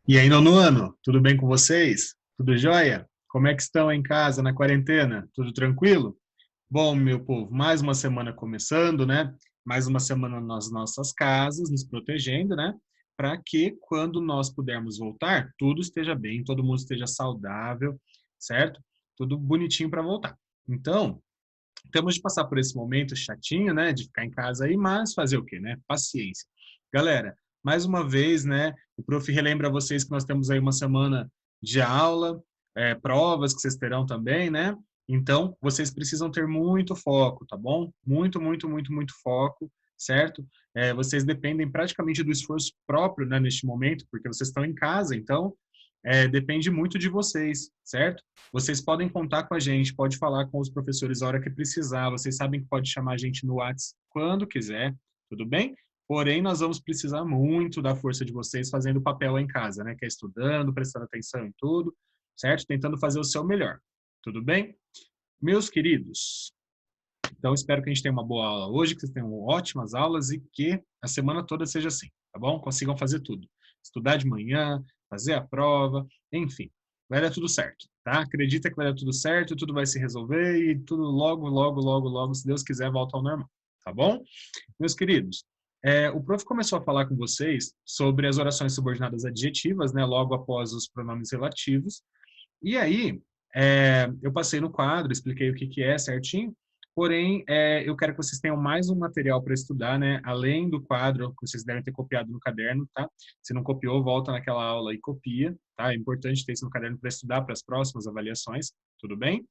E aí, nono ano, tudo bem com vocês? Tudo jóia? Como é que estão aí em casa, na quarentena? Tudo tranquilo? Bom, meu povo, mais uma semana começando, né? Mais uma semana nas nossas casas, nos protegendo, né? Para que quando nós pudermos voltar, tudo esteja bem, todo mundo esteja saudável, certo? Tudo bonitinho para voltar. Então, temos de passar por esse momento chatinho, né, de ficar em casa aí, mas fazer o quê, né? Paciência. Galera, mais uma vez, né, o prof relembra vocês que nós temos aí uma semana de aula, provas que vocês terão também, né? Então, vocês precisam ter muito foco, tá bom? Muito, muito, muito, muito foco, certo? Vocês dependem praticamente do esforço próprio, né, neste momento, porque vocês estão em casa, então depende muito de vocês, certo? Vocês podem contar com a gente, pode falar com os professores a hora que precisar, vocês sabem que pode chamar a gente no WhatsApp quando quiser, tudo bem? Porém, nós vamos precisar muito da força de vocês fazendo o papel em casa, né? Que é estudando, prestando atenção em tudo, certo? Tentando fazer o seu melhor, tudo bem? Meus queridos, então espero que a gente tenha uma boa aula hoje, que vocês tenham ótimas aulas e que a semana toda seja assim, tá bom? Consigam fazer tudo. Estudar de manhã, fazer a prova, enfim, vai dar tudo certo, tá? Acredita que vai dar tudo certo, tudo vai se resolver e tudo logo, logo, logo, logo, se Deus quiser, volta ao normal, tá bom? Meus queridos, o prof começou a falar com vocês sobre as orações subordinadas adjetivas, né, logo após os pronomes relativos, e aí eu passei no quadro, expliquei o que, que é certinho, porém, eu quero que vocês tenham mais um material para estudar, né, além do quadro que vocês devem ter copiado no caderno, tá? Se não copiou, volta naquela aula e copia, tá? É importante ter isso no caderno para estudar para as próximas avaliações, tudo bem?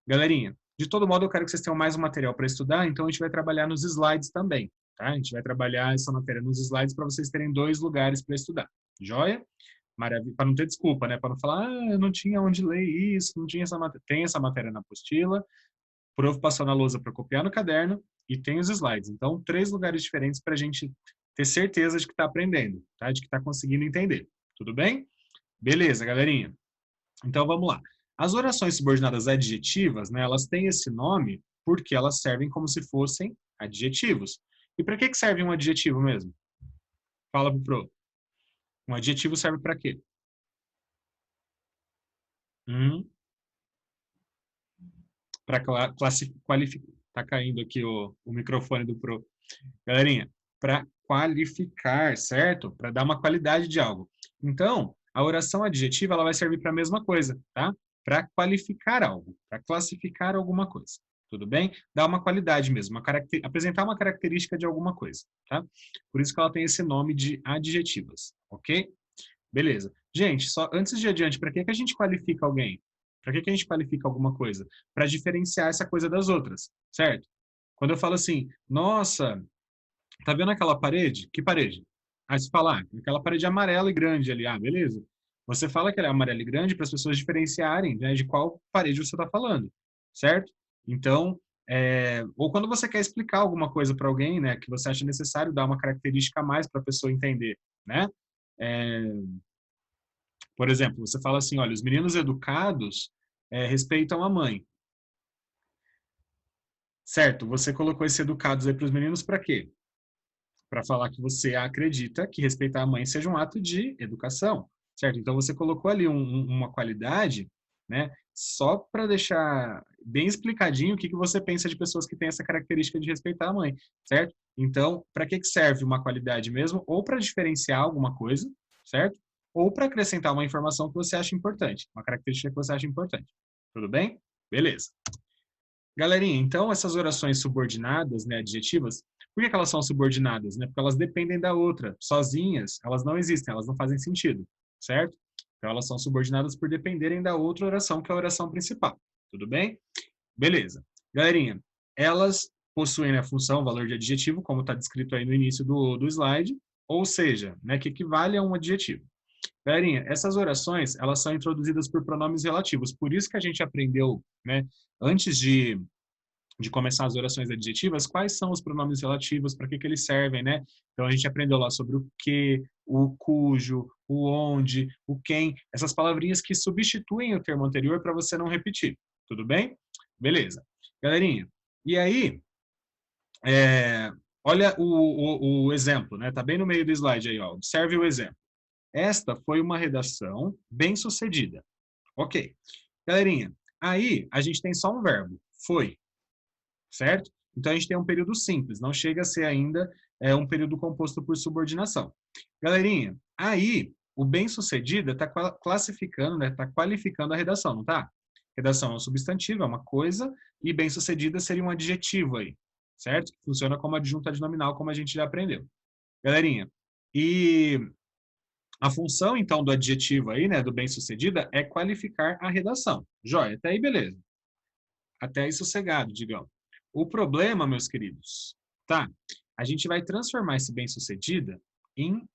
Galerinha, de todo modo, eu quero que vocês tenham mais um material para estudar, então a gente vai trabalhar nos slides também, tá? A gente vai trabalhar essa matéria nos slides para vocês terem dois lugares para estudar. Joia? Maravilha. Para não ter desculpa, né? Para não falar, eu não tinha onde ler isso, não tinha essa matéria. Tem essa matéria na apostila, o prof passou na lousa para copiar no caderno e tem os slides. Então, três lugares diferentes para a gente ter certeza de que está aprendendo, tá? De que está conseguindo entender. Tudo bem? Beleza, galerinha. Então vamos lá. As orações subordinadas adjetivas, né, elas têm esse nome porque elas servem como se fossem adjetivos. E para que serve um adjetivo mesmo? Fala pro. Um adjetivo serve para quê? Para qualificar. Tá caindo aqui o microfone do pro. Galerinha, para qualificar, certo? Para dar uma qualidade de algo. Então, a oração adjetiva ela vai servir para a mesma coisa, tá? Para qualificar algo, para classificar alguma coisa. Tudo bem? Dar uma qualidade mesmo, apresentar uma característica de alguma coisa, tá? Por isso que ela tem esse nome de adjetivas, ok? Beleza. Gente, só antes de adiante, para que a gente qualifica alguém? Para que a gente qualifica alguma coisa? Para diferenciar essa coisa das outras, certo? Quando eu falo assim, nossa, tá vendo aquela parede? Que parede? Aí você fala, aquela parede amarela e grande ali. Ah, beleza. Você fala que ela é amarela e grande para as pessoas diferenciarem, né, de qual parede você está falando, certo? Então, ou quando você quer explicar alguma coisa para alguém, né, que você acha necessário dar uma característica a mais para a pessoa entender, né? É, por exemplo, você fala assim, olha, os meninos educados respeitam a mãe, certo? Você colocou esse educados aí para os meninos para quê? Para falar que você acredita que respeitar a mãe seja um ato de educação, certo? Então você colocou ali uma qualidade, né? Só para deixar bem explicadinho o que você pensa de pessoas que têm essa característica de respeitar a mãe, certo? Então, para que serve uma qualidade mesmo? Ou para diferenciar alguma coisa, certo? Ou para acrescentar uma informação que você acha importante, uma característica que você acha importante. Tudo bem? Beleza. Galerinha, então essas orações subordinadas, né, adjetivas, por que elas são subordinadas? Né? Porque elas dependem da outra. Sozinhas, elas não existem, elas não fazem sentido, certo? Então elas são subordinadas por dependerem da outra oração, que é a oração principal. Tudo bem? Beleza. Galerinha, elas possuem a função, valor de adjetivo, como está descrito aí no início do slide, ou seja, né, que equivale a um adjetivo. Galerinha, essas orações, elas são introduzidas por pronomes relativos. Por isso que a gente aprendeu, né, antes de começar as orações adjetivas, quais são os pronomes relativos, para que eles servem, né? Então a gente aprendeu lá sobre o que, o cujo, o onde, o quem, essas palavrinhas que substituem o termo anterior para você não repetir. Tudo bem? Beleza. Galerinha, e aí, olha o exemplo, né? Tá bem no meio do slide aí, ó. Observe o exemplo. Esta foi uma redação bem-sucedida. Ok. Galerinha, aí a gente tem só um verbo, foi, certo? Então a gente tem um período simples, não chega a ser ainda um período composto por subordinação. Galerinha, aí o bem-sucedida está classificando, né, está qualificando a redação, não está? Redação é um substantivo, é uma coisa, e bem-sucedida seria um adjetivo aí, certo? Que funciona como adjunto adnominal, como a gente já aprendeu. Galerinha, e a função, então, do adjetivo aí, né, do bem-sucedida, é qualificar a redação. Joia, até aí beleza. Até aí sossegado, digamos. O problema, meus queridos, tá? A gente vai transformar esse bem-sucedida em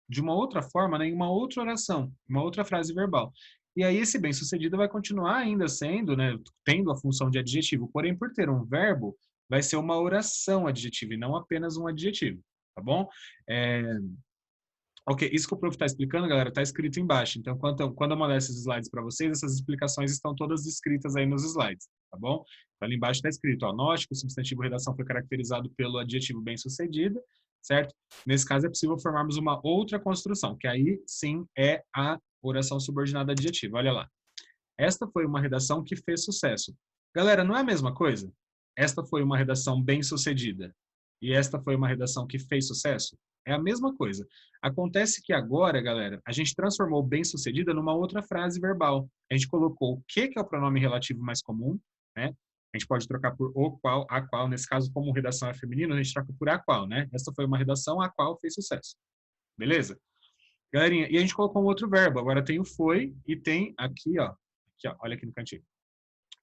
de uma outra forma, né, em uma outra oração, uma outra frase verbal. E aí esse bem-sucedido vai continuar ainda sendo, né, tendo a função de adjetivo, porém por ter um verbo, vai ser uma oração adjetiva e não apenas um adjetivo, tá bom? É, Ok, isso que o prof está explicando, galera, está escrito embaixo. Então, quando eu mandar esses slides para vocês, essas explicações estão todas escritas aí nos slides, tá bom? Então, ali embaixo está escrito, ó, note que o substantivo redação foi caracterizado pelo adjetivo bem-sucedida, certo? Nesse caso, é possível formarmos uma outra construção, que aí, sim, é a oração subordinada adjetiva. Olha lá. Esta foi uma redação que fez sucesso. Galera, não é a mesma coisa? Esta foi uma redação bem-sucedida e esta foi uma redação que fez sucesso? É a mesma coisa. Acontece que agora, galera, a gente transformou bem-sucedida numa outra frase verbal. A gente colocou o que é o pronome relativo mais comum, né? A gente pode trocar por o qual, a qual. Nesse caso, como redação é feminino, a gente troca por a qual, né? Esta foi uma redação a qual fez sucesso. Beleza? Galerinha, e a gente colocou um outro verbo. Agora tem o foi e tem aqui, ó, olha aqui no cantinho.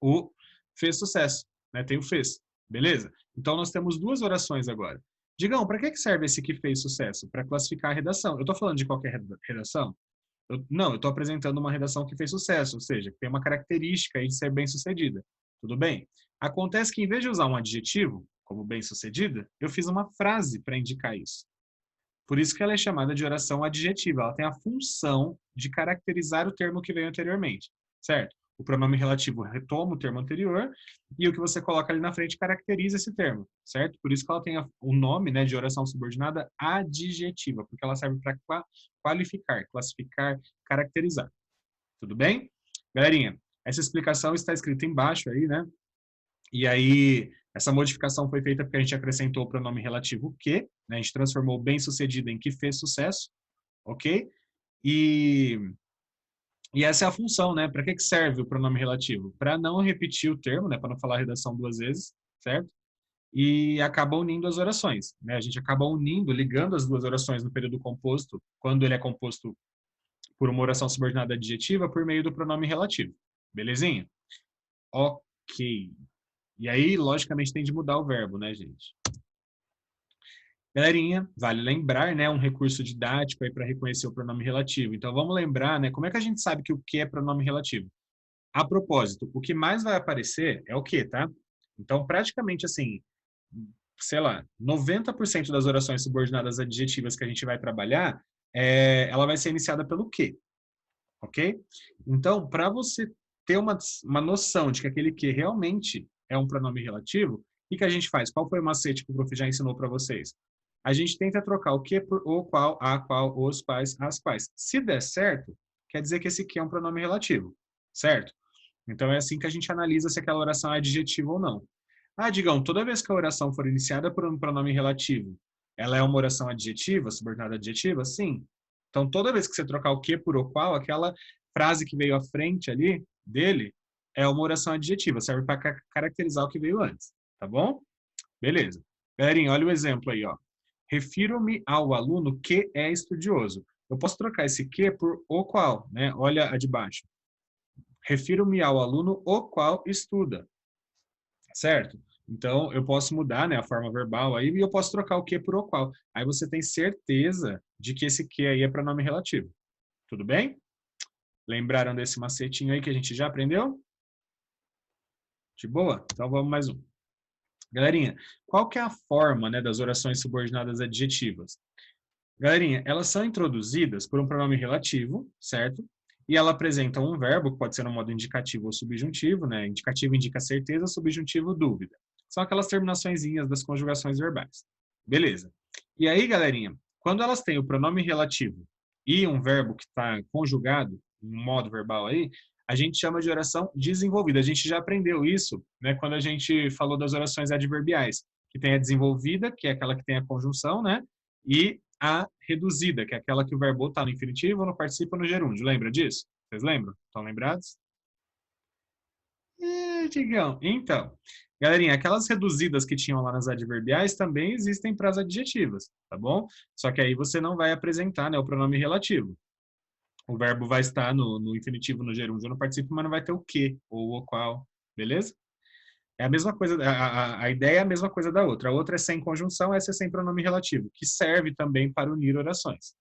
O fez sucesso, né? Tem o fez, beleza? Então nós temos duas orações agora. Digão, para que serve esse que fez sucesso? Para classificar a redação. Eu estou falando de qualquer redação? Não, eu estou apresentando uma redação que fez sucesso, ou seja, que tem uma característica aí de ser bem-sucedida. Tudo bem? Acontece que em vez de usar um adjetivo, como bem-sucedida, eu fiz uma frase para indicar isso. Por isso que ela é chamada de oração adjetiva. Ela tem a função de caracterizar o termo que veio anteriormente, certo? O pronome relativo retoma o termo anterior e o que você coloca ali na frente caracteriza esse termo, certo? Por isso que ela tem o nome, né, de oração subordinada adjetiva, porque ela serve para qualificar, classificar, caracterizar. Tudo bem? Galerinha, essa explicação está escrita embaixo aí, né? E aí, essa modificação foi feita porque a gente acrescentou o pronome relativo que, né? A gente transformou o bem-sucedido em que fez sucesso, ok? E, e essa é a função, né? Para que serve o pronome relativo? Para não repetir o termo, né? Para não falar a redação duas vezes, certo? E acaba unindo as orações, né? A gente acaba unindo, ligando as duas orações no período composto, quando ele é composto por uma oração subordinada adjetiva, por meio do pronome relativo. Belezinha? Ok. E aí, logicamente, tem de mudar o verbo, né, gente? Galerinha, vale lembrar, né, um recurso didático aí para reconhecer o pronome relativo. Então, vamos lembrar, né, como é que a gente sabe que o que é pronome relativo? A propósito, o que mais vai aparecer é o que, tá? Então, praticamente assim, sei lá, 90% das orações subordinadas adjetivas que a gente vai trabalhar, ela vai ser iniciada pelo que, ok? Então, para você ter uma noção de que aquele que realmente é um pronome relativo, o que a gente faz? Qual foi o macete que o prof já ensinou para vocês? A gente tenta trocar o que por o, qual, a, qual, os, quais, as, quais. Se der certo, quer dizer que esse que é um pronome relativo, certo? Então é assim que a gente analisa se aquela oração é adjetiva ou não. Ah, Digão, toda vez que a oração for iniciada por um pronome relativo, ela é uma oração adjetiva, subordinada adjetiva? Sim. Então toda vez que você trocar o que por o qual, aquela frase que veio à frente ali dele é uma oração adjetiva, serve para caracterizar o que veio antes, tá bom? Beleza. Galerinha, olha o exemplo aí, ó. Refiro-me ao aluno que é estudioso. Eu posso trocar esse que por o qual, né? Olha a de baixo. Refiro-me ao aluno o qual estuda, certo? Então, eu posso mudar, né, a forma verbal aí e eu posso trocar o que por o qual. Aí você tem certeza de que esse que aí é pronome relativo. Tudo bem? Lembraram desse macetinho aí que a gente já aprendeu? De boa? Então vamos mais um. Galerinha, qual que é a forma, né, das orações subordinadas adjetivas? Galerinha, elas são introduzidas por um pronome relativo, certo? E ela apresenta um verbo, que pode ser no modo indicativo ou subjuntivo, né? Indicativo indica certeza, subjuntivo dúvida. São aquelas terminaçõezinhas das conjugações verbais. Beleza. E aí, galerinha, quando elas têm o pronome relativo e um verbo que está conjugado, um modo verbal aí, a gente chama de oração desenvolvida. A gente já aprendeu isso, né, quando a gente falou das orações adverbiais, que tem a desenvolvida, que é aquela que tem a conjunção, né, e a reduzida, que é aquela que o verbo está no infinitivo, no participio ou no gerúndio. Lembra disso? Vocês lembram? Estão lembrados? Digão. Então, galerinha, aquelas reduzidas que tinham lá nas adverbiais também existem para as adjetivas, tá bom? Só que aí você não vai apresentar, né, o pronome relativo. O verbo vai estar no infinitivo, no gerúndio, no participio, mas não vai ter o que ou o qual, beleza? É a mesma coisa, a ideia é a mesma coisa da outra. A outra é sem conjunção, essa é sem pronome relativo, que serve também para unir orações,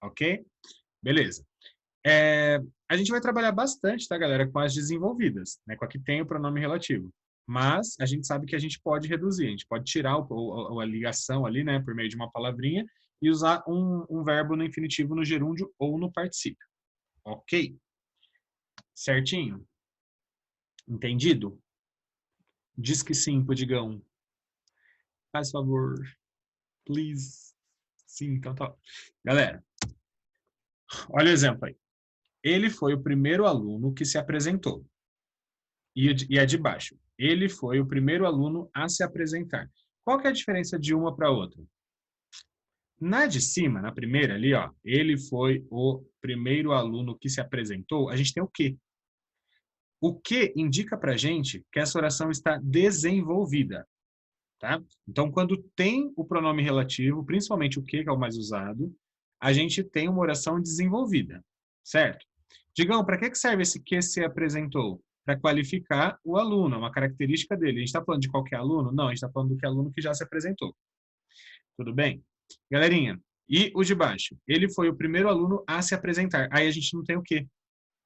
ok? Beleza. A gente vai trabalhar bastante, tá, galera, com as desenvolvidas, né, com a que tem o pronome relativo. Mas a gente sabe que a gente pode reduzir, a gente pode tirar a ligação ali, né, por meio de uma palavrinha e usar um verbo no infinitivo, no gerúndio ou no particípio. Ok? Certinho? Entendido? Diz que sim, Podigão. Faz favor. Please. Sim, então tá. Galera, olha o exemplo aí. Ele foi o primeiro aluno que se apresentou. E a de baixo. Ele foi o primeiro aluno a se apresentar. Qual que é a diferença de uma para outra? Na de cima, na primeira ali, ó, ele foi o primeiro aluno que se apresentou, a gente tem o quê? O que indica para a gente que essa oração está desenvolvida, tá? Então, quando tem o pronome relativo, principalmente o que é o mais usado, a gente tem uma oração desenvolvida, certo? Digam, para que serve esse que se apresentou? Para qualificar o aluno, é uma característica dele. A gente está falando de qualquer aluno? Não, a gente está falando do que aluno que já se apresentou. Tudo bem? Galerinha, e o de baixo? Ele foi o primeiro aluno a se apresentar. Aí a gente não tem o quê?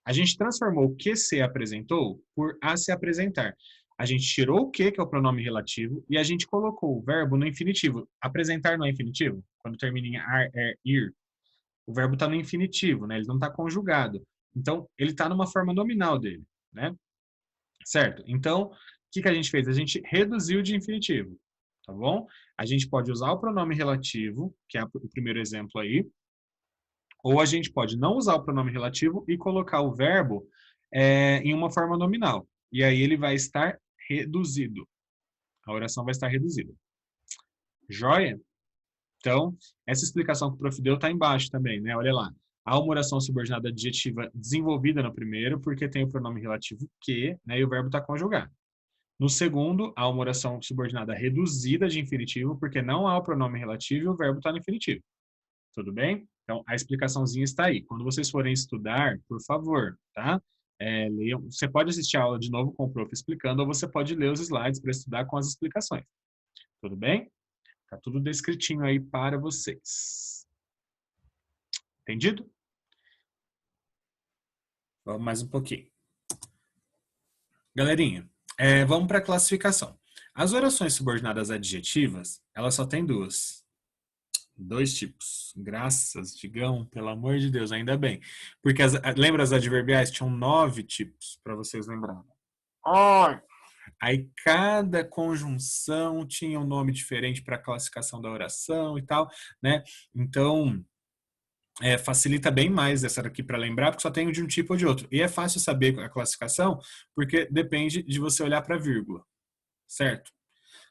A gente transformou o que se apresentou por a se apresentar. A gente tirou o que é o pronome relativo, e a gente colocou o verbo no infinitivo. Apresentar não é infinitivo? Quando termina em ar, er, ir. O verbo está no infinitivo, né? Ele não está conjugado. Então, ele está numa forma nominal dele, né? Certo? Então, o que a gente fez? A gente reduziu de infinitivo, tá bom? A gente pode usar o pronome relativo, que é o primeiro exemplo aí, ou a gente pode não usar o pronome relativo e colocar o verbo em uma forma nominal. E aí ele vai estar reduzido. A oração vai estar reduzida. Joia? Então, essa explicação que o prof deu está embaixo também, né? Olha lá. Há uma oração subordinada adjetiva desenvolvida no primeiro, porque tem o pronome relativo que, né, e o verbo está conjugado. No segundo, há uma oração subordinada reduzida de infinitivo, porque não há o pronome relativo e o verbo está no infinitivo. Tudo bem? Então, a explicaçãozinha está aí. Quando vocês forem estudar, por favor, tá? Leiam. Você pode assistir a aula de novo com o prof explicando, ou você pode ler os slides para estudar com as explicações. Tudo bem? Tá tudo descritinho aí para vocês. Entendido? Vamos mais um pouquinho. Galerinha, vamos para a classificação. As orações subordinadas adjetivas, elas só têm dois tipos. Graças, digam, pelo amor de Deus, ainda bem. Porque lembra as adverbiais? Tinham 9 tipos, para vocês lembrarem. Aí cada conjunção tinha um nome diferente para a classificação da oração e tal, né? Então, facilita bem mais essa daqui para lembrar, porque só tem de um tipo ou de outro. E é fácil saber a classificação, porque depende de você olhar para a vírgula, certo?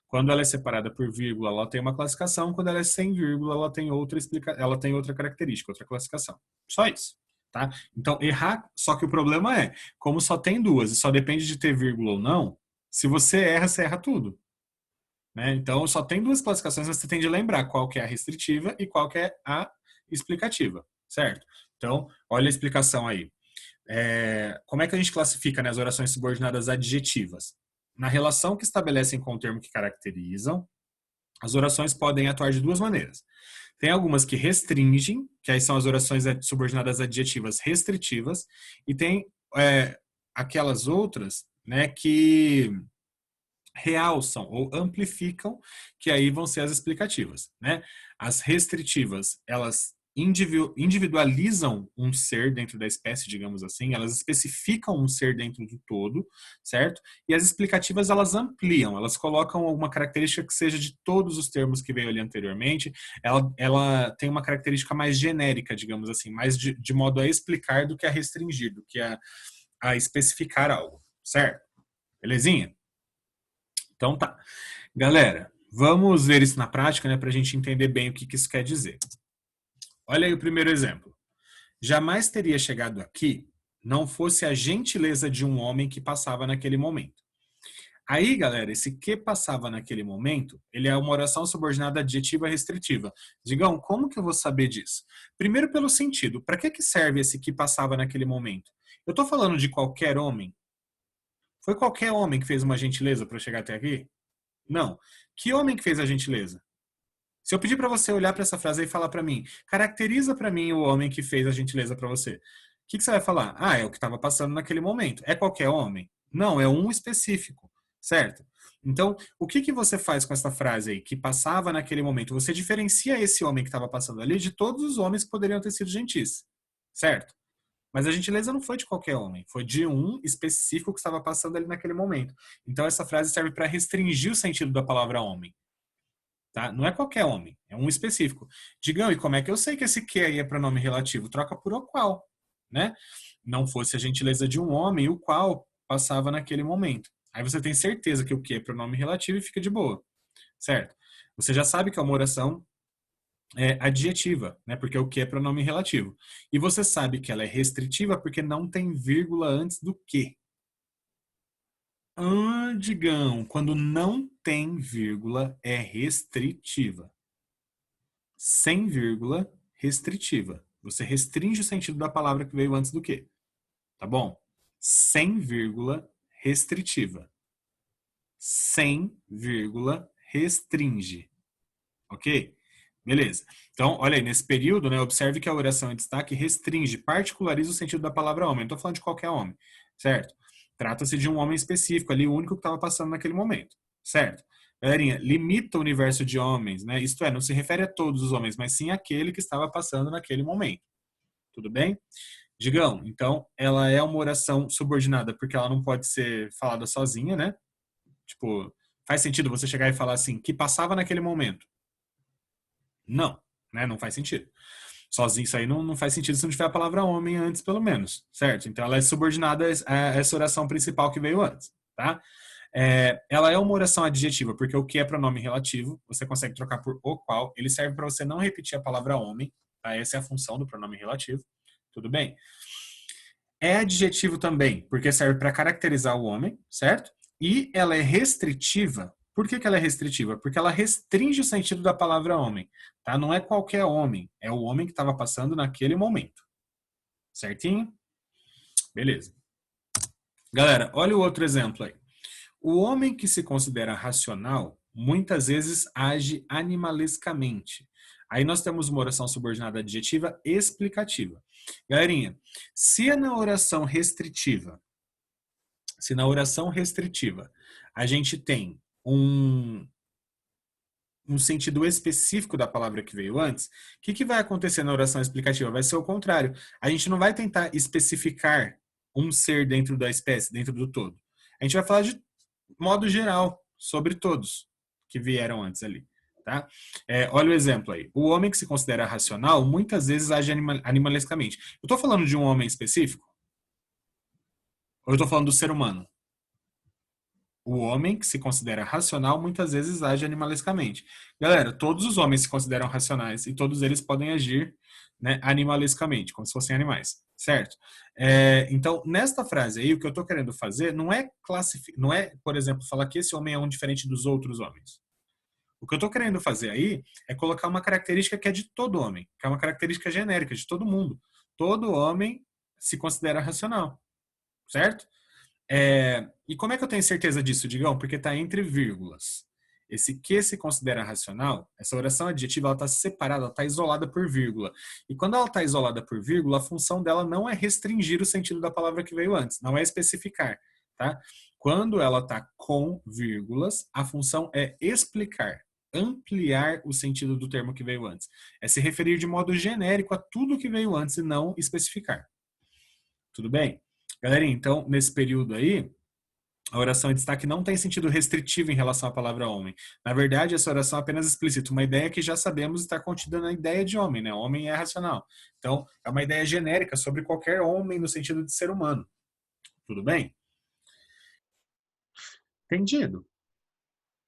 Quando ela é separada por vírgula, ela tem uma classificação. Quando ela é sem vírgula, ela tem outra característica, outra classificação. Só isso, tá? Então, errar, só que o problema é, como só tem duas e só depende de ter vírgula ou não, se você erra tudo. Né? Então, só tem duas classificações, você tem de lembrar qual que é a restritiva e qual que é a explicativa, certo? Então, olha a explicação aí. Como é que a gente classifica, né, as orações subordinadas adjetivas? Na relação que estabelecem com o termo que caracterizam, as orações podem atuar de duas maneiras. Tem algumas que restringem, que aí são as orações subordinadas adjetivas restritivas, e tem aquelas outras, né, que realçam ou amplificam, que aí vão ser as explicativas, né? As restritivas, elas individualizam um ser dentro da espécie, digamos assim, elas especificam um ser dentro do todo, certo? E as explicativas, elas ampliam, elas colocam alguma característica que seja de todos os termos que veio ali anteriormente, ela tem uma característica mais genérica, digamos assim, mais de modo a explicar do que a restringir, do que a especificar algo, certo? Belezinha? Então tá. Galera, vamos ver isso na prática, né, para a gente entender bem o que isso quer dizer. Olha aí o primeiro exemplo. Jamais teria chegado aqui não fosse a gentileza de um homem que passava naquele momento. Aí, galera, esse que passava naquele momento, ele é uma oração subordinada adjetiva restritiva. Digam, como que eu vou saber disso? Primeiro pelo sentido. Para que serve esse que passava naquele momento? Eu estou falando de qualquer homem? Foi qualquer homem que fez uma gentileza para chegar até aqui? Não. Que homem que fez a gentileza? Se eu pedir para você olhar para essa frase e falar para mim, caracteriza para mim o homem que fez a gentileza para você. O que você vai falar? Ah, é o que estava passando naquele momento. É qualquer homem? Não, é um específico, certo? Então, o que você faz com essa frase aí, que passava naquele momento? Você diferencia esse homem que estava passando ali de todos os homens que poderiam ter sido gentis, certo? Mas a gentileza não foi de qualquer homem, foi de um específico que estava passando ali naquele momento. Então, essa frase serve para restringir o sentido da palavra homem. Tá? Não é qualquer homem, é um específico. Digam, e como é que eu sei que esse que aí é pronome relativo? Troca por o qual, né? Não fosse a gentileza de um homem, o qual passava naquele momento. Aí você tem certeza que o que é pronome relativo e fica de boa, certo? Você já sabe que é uma oração adjetiva, né? Porque o que é pronome relativo. E você sabe que ela é restritiva porque não tem vírgula antes do que. Digam, quando não tem vírgula, é restritiva. Sem vírgula, restritiva. Você restringe o sentido da palavra que veio antes do que. Tá bom? Sem vírgula, restritiva. Sem vírgula, restringe. Ok? Beleza. Então, olha aí, nesse período, né, observe que a oração em destaque restringe, particulariza o sentido da palavra homem. Não estou falando de qualquer homem, certo? Trata-se de um homem específico ali, o único que estava passando naquele momento, certo? Galerinha, limita o universo de homens, né? Isto é, não se refere a todos os homens, mas sim àquele que estava passando naquele momento. Tudo bem? Digão, então, ela é uma oração subordinada porque ela não pode ser falada sozinha, né? Tipo, faz sentido você chegar e falar assim, que passava naquele momento. Não, né? Não faz sentido. Sozinho, isso aí não faz sentido se não tiver a palavra homem antes, pelo menos, certo? Então ela é subordinada a essa oração principal que veio antes, tá? Ela é uma oração adjetiva, porque o que é pronome relativo, você consegue trocar por o qual, ele serve para você não repetir a palavra homem, tá? Essa é a função do pronome relativo, tudo bem? É adjetivo também, porque serve para caracterizar o homem, certo? E ela é restritiva. Por que ela é restritiva? Porque ela restringe o sentido da palavra homem. Tá? Não é qualquer homem, é o homem que estava passando naquele momento. Certinho? Beleza. Galera, olha o outro exemplo aí. O homem que se considera racional, muitas vezes age animalescamente. Aí nós temos uma oração subordinada adjetiva explicativa. Galerinha, se na oração restritiva, a gente tem um sentido específico da palavra que veio antes, o que vai acontecer na oração explicativa? Vai ser o contrário. A gente não vai tentar especificar um ser dentro da espécie, dentro do todo. A gente vai falar de modo geral, sobre todos que vieram antes ali. Tá? Olha o exemplo aí. O homem que se considera racional, muitas vezes age animalescamente. Eu estou falando de um homem específico? Ou eu estou falando do ser humano? O homem que se considera racional muitas vezes age animalescamente. Galera, todos os homens se consideram racionais e todos eles podem agir, né, animalescamente, como se fossem animais, certo? Então, nesta frase aí, o que eu estou querendo fazer não é por exemplo, falar que esse homem é um diferente dos outros homens. O que eu estou querendo fazer aí é colocar uma característica que é de todo homem, que é uma característica genérica de todo mundo. Todo homem se considera racional, certo? E como é que eu tenho certeza disso, Digão? Porque está entre vírgulas. Esse que se considera racional, essa oração adjetiva, ela está separada, ela está isolada por vírgula. E quando ela está isolada por vírgula, a função dela não é restringir o sentido da palavra que veio antes, não é especificar, tá? Quando ela está com vírgulas, a função é explicar. ampliar o sentido do termo que veio antes. É se referir de modo genérico a tudo que veio antes e não especificar. Tudo bem? Galerinha, então, nesse período aí, a oração em destaque não tem sentido restritivo em relação à palavra homem. Na verdade, essa oração apenas explicita uma ideia que já sabemos estar contida na ideia de homem, né? Homem é racional. Então, é uma ideia genérica sobre qualquer homem no sentido de ser humano. Tudo bem? Entendido.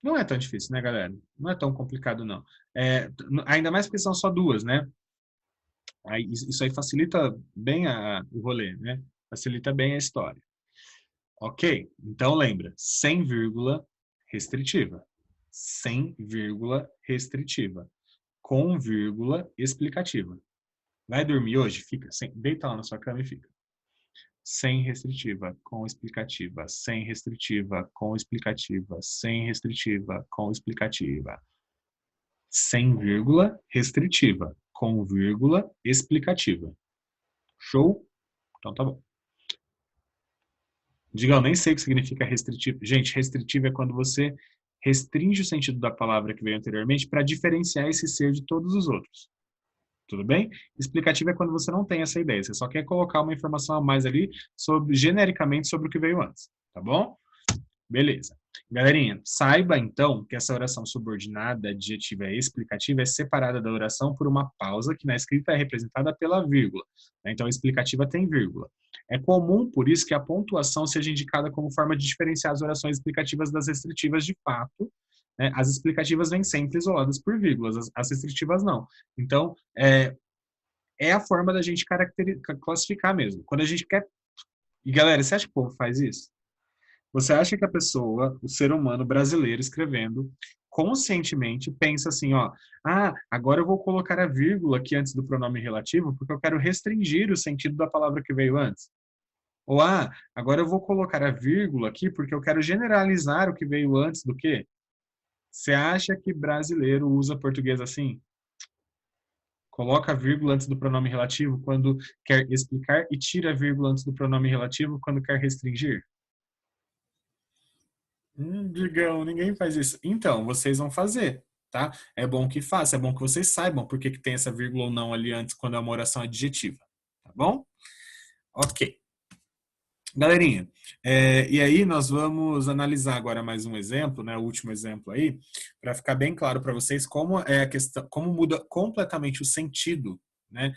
Não é tão difícil, né, galera? Não é tão complicado, não. Ainda mais porque são só duas, né? Aí, isso aí facilita bem o rolê, né? Facilita bem a história. Ok? Então lembra, sem vírgula restritiva. Sem vírgula restritiva. Com vírgula explicativa. Vai dormir hoje? Fica. Deita lá na sua cama e fica. Sem restritiva, com explicativa, sem restritiva, com explicativa, sem restritiva, com explicativa. Sem vírgula restritiva, com vírgula explicativa. Show? Então tá bom. Diga, eu nem sei o que significa restritivo. Gente, restritivo é quando você restringe o sentido da palavra que veio anteriormente para diferenciar esse ser de todos os outros. Tudo bem? Explicativo é quando você não tem essa ideia, você só quer colocar uma informação a mais ali genericamente sobre o que veio antes, tá bom? Beleza. Galerinha, saiba então que essa oração subordinada, adjetiva e explicativa é separada da oração por uma pausa que na escrita é representada pela vírgula. Então, a explicativa tem vírgula. É comum, por isso, que a pontuação seja indicada como forma de diferenciar as orações explicativas das restritivas de fato. Né? As explicativas vêm sempre isoladas por vírgulas, as restritivas não. Então, é a forma da gente classificar mesmo. Quando a gente quer... E, galera, você acha que o povo faz isso? Você acha que a pessoa, o ser humano brasileiro escrevendo, conscientemente pensa assim, ó, agora eu vou colocar a vírgula aqui antes do pronome relativo porque eu quero restringir o sentido da palavra que veio antes. Ou, agora eu vou colocar a vírgula aqui porque eu quero generalizar o que veio antes do quê? Você acha que brasileiro usa português assim? Coloca a vírgula antes do pronome relativo quando quer explicar e tira a vírgula antes do pronome relativo quando quer restringir? Digão, ninguém faz isso. Então, vocês vão fazer, tá? É bom que faça, é bom que vocês saibam por que que tem essa vírgula ou não ali antes quando é uma oração adjetiva, tá bom? Ok. Galerinha, e aí nós vamos analisar agora mais um exemplo, né, o último exemplo aí, para ficar bem claro para vocês como é a questão, como muda completamente o sentido, né?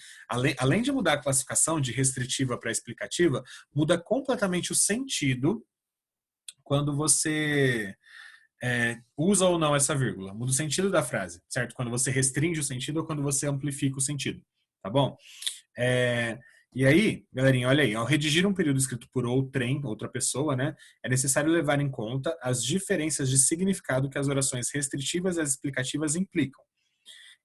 Além de mudar a classificação de restritiva para explicativa, muda completamente o sentido quando você usa ou não essa vírgula. Muda o sentido da frase, certo? Quando você restringe o sentido ou quando você amplifica o sentido, tá bom? E aí, galerinha, olha aí, ao redigir um período escrito por outra pessoa, né, é necessário levar em conta as diferenças de significado que as orações restritivas e as explicativas implicam.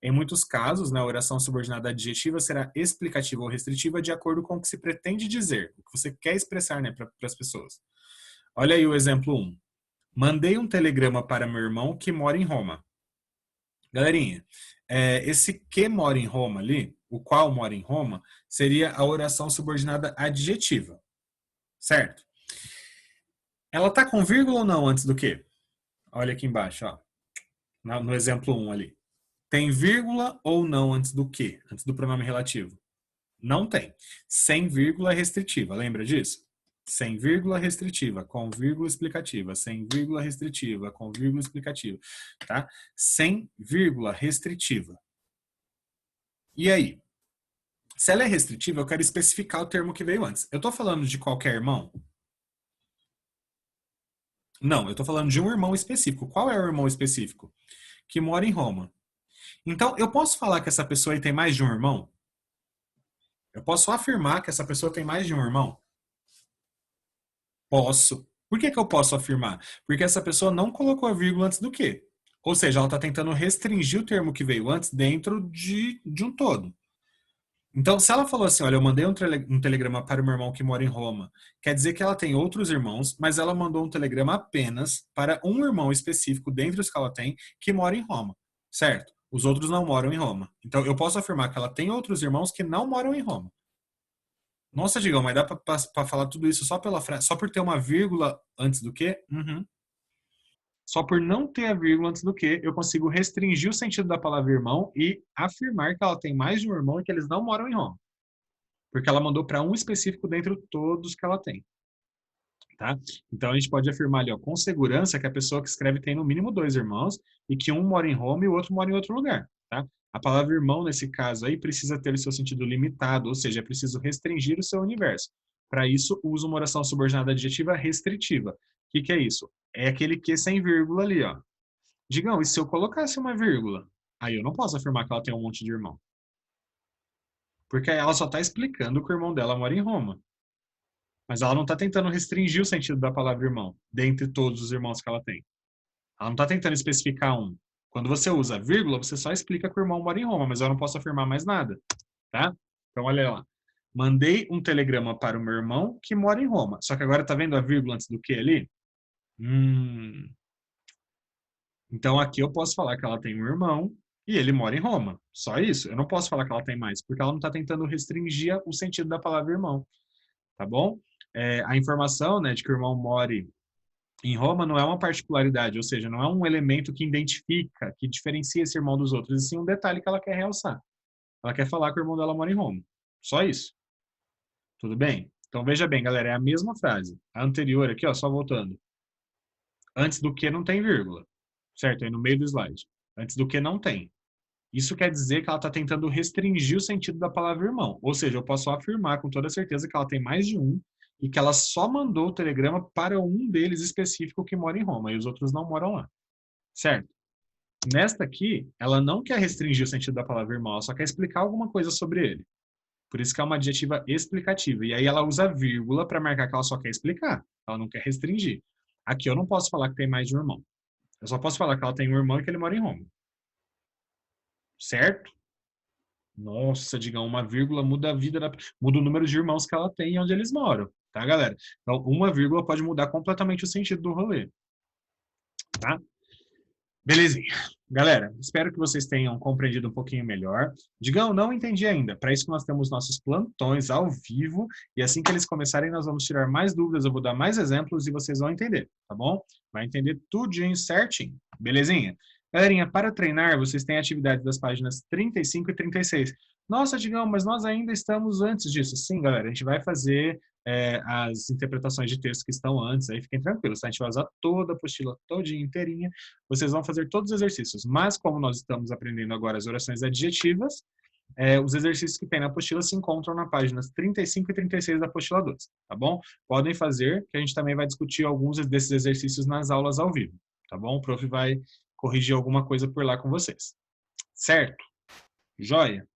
Em muitos casos, né, a oração subordinada adjetiva será explicativa ou restritiva de acordo com o que se pretende dizer, o que você quer expressar, né, para as pessoas. Olha aí o exemplo 1. Mandei um telegrama para meu irmão que mora em Roma. Galerinha, esse que mora em Roma ali, o qual mora em Roma, seria a oração subordinada adjetiva, certo? Ela tá com vírgula ou não antes do que? Olha aqui embaixo, ó, no exemplo 1 ali. Tem vírgula ou não antes do que? Antes do pronome relativo? Não tem. Sem vírgula restritiva, lembra disso? Sem vírgula restritiva, com vírgula explicativa, sem vírgula restritiva, com vírgula explicativa, tá? Sem vírgula restritiva. E aí? Se ela é restritiva, eu quero especificar o termo que veio antes. Eu estou falando de qualquer irmão? Não, eu estou falando de um irmão específico. Qual é o irmão específico? Que mora em Roma. Então, eu posso falar que essa pessoa aí tem mais de um irmão? Eu posso afirmar que essa pessoa tem mais de um irmão? Posso. Por que que eu posso afirmar? Porque essa pessoa não colocou a vírgula antes do quê? Ou seja, ela está tentando restringir o termo que veio antes dentro de um todo. Então, se ela falou assim, olha, eu mandei um telegrama para o meu irmão que mora em Roma, quer dizer que ela tem outros irmãos, mas ela mandou um telegrama apenas para um irmão específico dentre os que ela tem que mora em Roma, certo? Os outros não moram em Roma. Então, eu posso afirmar que ela tem outros irmãos que não moram em Roma. Nossa, Digão, mas dá para falar tudo isso só pela frase, só por ter uma vírgula antes do quê? Uhum. Só por não ter a vírgula antes do que, eu consigo restringir o sentido da palavra irmão e afirmar que ela tem mais de um irmão e que eles não moram em Roma. Porque ela mandou para um específico dentre todos que ela tem. Tá? Então a gente pode afirmar ali, ó, com segurança, que a pessoa que escreve tem no mínimo 2 irmãos e que um mora em Roma e o outro mora em outro lugar. Tá? A palavra irmão, nesse caso aí, precisa ter o seu sentido limitado, ou seja, é preciso restringir o seu universo. Para isso, uso uma oração subordinada adjetiva restritiva. O que é isso? É aquele que sem vírgula ali, ó. Digam, e se eu colocasse uma vírgula? Aí eu não posso afirmar que ela tem um monte de irmão. Porque ela só está explicando que o irmão dela mora em Roma. Mas ela não está tentando restringir o sentido da palavra irmão, dentre todos os irmãos que ela tem. Ela não está tentando especificar um. Quando você usa vírgula, você só explica que o irmão mora em Roma, mas eu não posso afirmar mais nada. Tá? Então, olha lá. Mandei um telegrama para o meu irmão que mora em Roma. Só que agora tá vendo a vírgula antes do que ali? Então, aqui eu posso falar que ela tem um irmão e ele mora em Roma. Só isso. Eu não posso falar que ela tem mais, porque ela não está tentando restringir o sentido da palavra irmão. Tá bom? A informação, né, de que o irmão mora em Roma não é uma particularidade, ou seja, não é um elemento que identifica, que diferencia esse irmão dos outros, e sim um detalhe que ela quer realçar. Ela quer falar que o irmão dela mora em Roma. Só isso. Tudo bem? Então veja bem, galera, é a mesma frase. A anterior aqui, ó, só voltando. Antes do que não tem vírgula. Certo? Aí no meio do slide. Antes do que não tem. Isso quer dizer que ela está tentando restringir o sentido da palavra irmão. Ou seja, eu posso afirmar com toda certeza que ela tem mais de um e que ela só mandou o telegrama para um deles específico que mora em Roma e os outros não moram lá. Certo? Nesta aqui, ela não quer restringir o sentido da palavra irmão, ela só quer explicar alguma coisa sobre ele. Por isso que é uma adjetiva explicativa. E aí ela usa vírgula para marcar que ela só quer explicar. Ela não quer restringir. Aqui eu não posso falar que tem mais de um irmão. Eu só posso falar que ela tem um irmão e que ele mora em Roma. Certo? Nossa, digam, uma vírgula muda a vida muda o número de irmãos que ela tem e onde eles moram, tá, galera? Então, uma vírgula pode mudar completamente o sentido do rolê, tá? Belezinha. Galera, espero que vocês tenham compreendido um pouquinho melhor. Digam, não entendi ainda. Para isso que nós temos nossos plantões ao vivo e assim que eles começarem, nós vamos tirar mais dúvidas, eu vou dar mais exemplos e vocês vão entender, tá bom? Vai entender tudinho certinho, belezinha? Galerinha, para treinar, vocês têm atividades das páginas 35 e 36. Nossa, Digão, mas nós ainda estamos antes disso. Sim, galera, a gente vai fazer as interpretações de texto que estão antes, aí fiquem tranquilos, tá? A gente vai usar toda a apostila, todinha, inteirinha. Vocês vão fazer todos os exercícios. Mas, como nós estamos aprendendo agora as orações adjetivas, os exercícios que tem na apostila se encontram nas páginas 35 e 36 da apostila 2, tá bom? Podem fazer, que a gente também vai discutir alguns desses exercícios nas aulas ao vivo, tá bom? O prof vai corrigir alguma coisa por lá com vocês. Certo? Joia?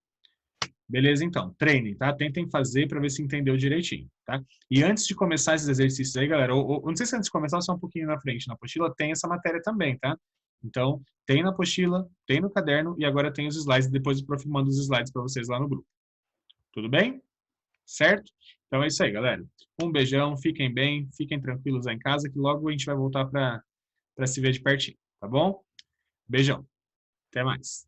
Beleza, então. Treinem, tá? Tentem fazer para ver se entendeu direitinho, tá? E antes de começar esses exercícios aí, galera, não sei se antes de começar, só um pouquinho na frente, na apostila tem essa matéria também, tá? Então, tem na apostila, tem no caderno e agora tem os slides, depois o prof manda os slides para vocês lá no grupo. Tudo bem? Certo? Então é isso aí, galera. Um beijão, fiquem bem, fiquem tranquilos lá em casa, que logo a gente vai voltar para se ver de pertinho, tá bom? Beijão. Até mais.